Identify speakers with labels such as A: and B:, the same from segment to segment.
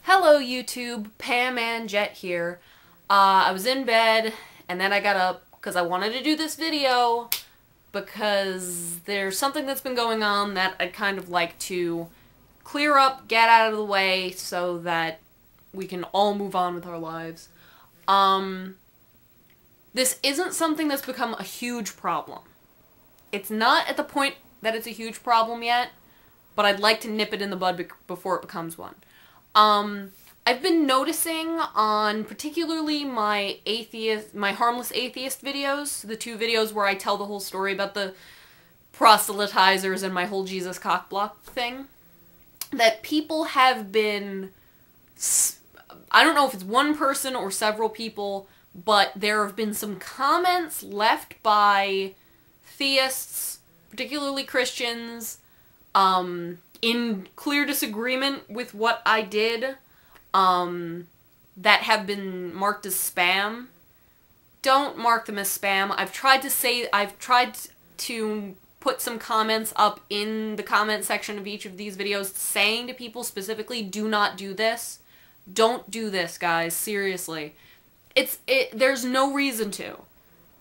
A: Hello YouTube, PamAnnJett here. I was in bed and then I got up because I wanted to do this video because there's something that's been going on that I'd kind of like to clear up, get out of the way so that we can all move on with our lives. This isn't something that's become a huge problem. It's not at the point that it's a huge problem yet, but I'd like to nip it in the bud before it becomes one. I've been noticing on particularly my harmless atheist videos, the two videos where I tell the whole story about the proselytizers and my whole Jesus cockblock thing, that people have been, I don't know if it's one person or several people, but there have been some comments left by theists, particularly Christians, in clear disagreement with what I did, that have been marked as spam. Don't mark them as spam. I've tried to put some comments up in the comment section of each of these videos saying to people specifically, do not do this. Don't do this, guys. Seriously. There's no reason to.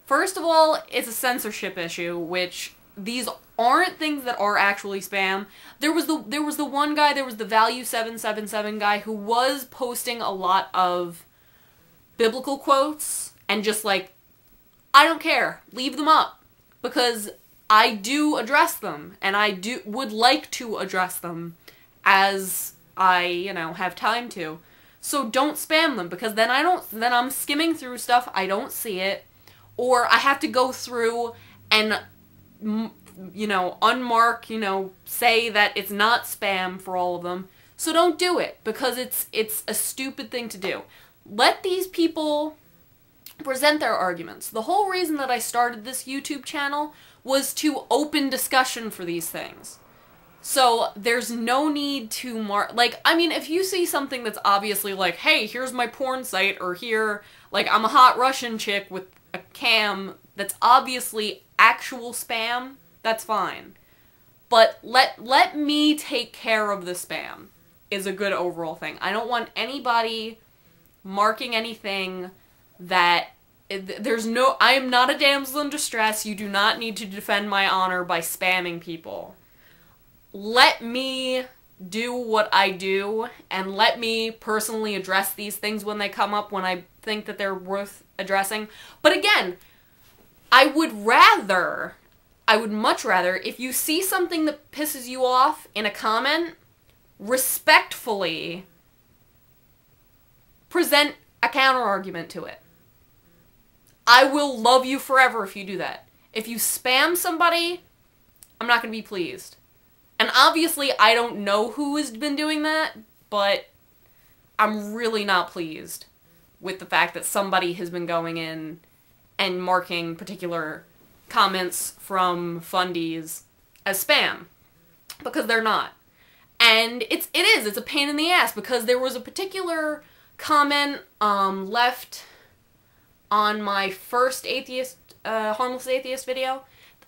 A: First of all, it's a censorship issue, which these aren't things that are actually spam. There was the one guy, there was the Value777 guy who was posting a lot of biblical quotes and just like, I don't care, leave them up, because I do address them and I would like to address them as I, have time to. So don't spam them, because then I'm skimming through stuff, I don't see it, or I have to go through and unmark, say that it's not spam for all of them. So don't do it, because it's a stupid thing to do. Let these people present their arguments. The whole reason that I started this YouTube channel was to open discussion for these things. So there's no need to if you see something that's obviously like, hey, here's my porn site, or here, I'm a hot Russian chick with a cam, that's obviously actual spam, that's fine. But let me take care of the spam is a good overall thing. I don't want anybody marking anything that I am not a damsel in distress. You do not need to defend my honor by spamming people. Let me do what I do, and let me personally address these things when they come up, when I think that they're worth addressing. But again, I would much rather, if you see something that pisses you off in a comment, respectfully present a counter-argument to it. I will love you forever if you do that. If you spam somebody, I'm not going to be pleased. And obviously, I don't know who has been doing that, but I'm really not pleased with the fact that somebody has been going in and marking particular comments from fundies as spam, because they're not. And it's a pain in the ass, because there was a particular comment left on my first harmless atheist video.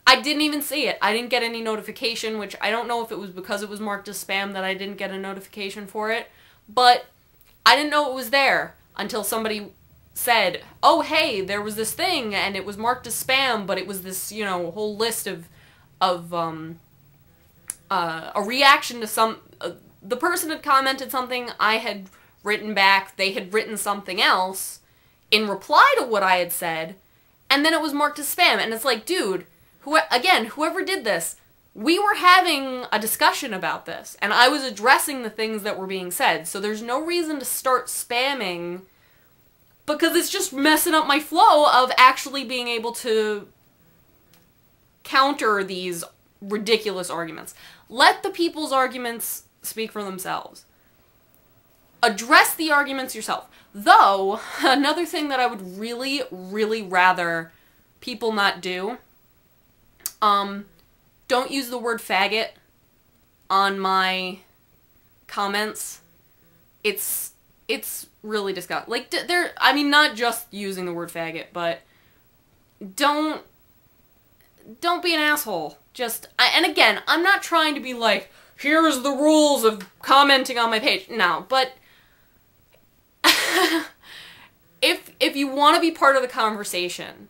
A: I didn't even see it. I didn't get any notification, which I don't know if it was because it was marked as spam that I didn't get a notification for it, but I didn't know it was there until somebody said, oh hey, there was this thing and it was marked as spam, but it was this, whole list of a reaction to the person had commented something, I had written back, they had written something else in reply to what I had said, and then it was marked as spam. And it's like, dude, whoever did this, we were having a discussion about this, and I was addressing the things that were being said, so there's no reason to start spamming, because it's just messing up my flow of actually being able to counter these ridiculous arguments. Let the people's arguments speak for themselves. Address the arguments yourself. Though, another thing that I would really, really rather people not do, don't use the word faggot on my comments. It's really disgusting. Not just using the word faggot, but don't be an asshole. And again, I'm not trying to be like, here's the rules of commenting on my page. No, but if you want to be part of the conversation,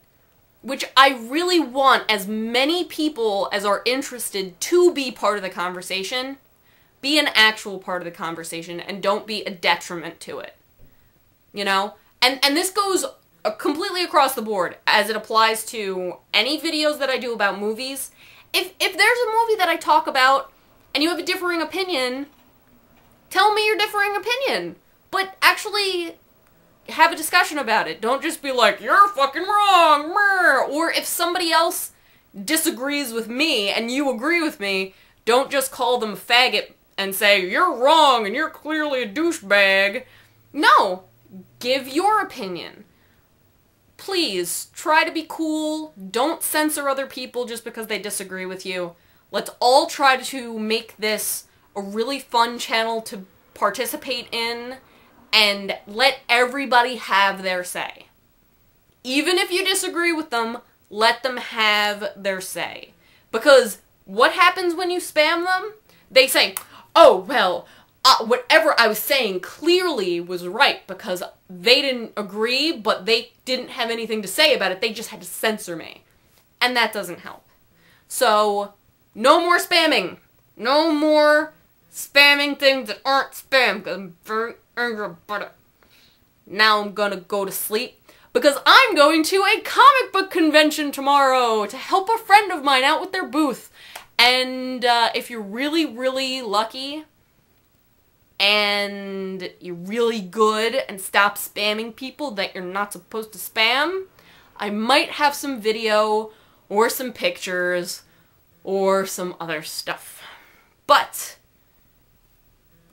A: which I really want as many people as are interested to be part of the conversation, be an actual part of the conversation and don't be a detriment to it. You know? And this goes completely across the board as it applies to any videos that I do about movies. If there's a movie that I talk about and you have a differing opinion, tell me your differing opinion. But actually have a discussion about it. Don't just be like, you're fucking wrong, meh. Or if somebody else disagrees with me and you agree with me, don't just call them a faggot and say, you're wrong and you're clearly a douchebag. No, give your opinion. Please, try to be cool. Don't censor other people just because they disagree with you. Let's all try to make this a really fun channel to participate in and let everybody have their say. Even if you disagree with them, let them have their say. Because what happens when you spam them? They say, oh, well, whatever I was saying clearly was right because they didn't agree, but they didn't have anything to say about it. They just had to censor me. And that doesn't help. So, no more spamming. No more spamming things that aren't spam, because I'm very angry about it. Now I'm gonna go to sleep, because I'm going to a comic book convention tomorrow to help a friend of mine out with their booth. And if you're really, really lucky, and you're really good and stop spamming people that you're not supposed to spam, I might have some video, or some pictures, or some other stuff. But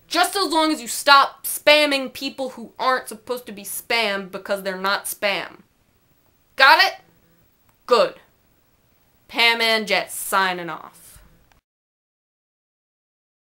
A: just as long as you stop spamming people who aren't supposed to be spammed because they're not spam. Got it? Good. PamAnnJett signing off.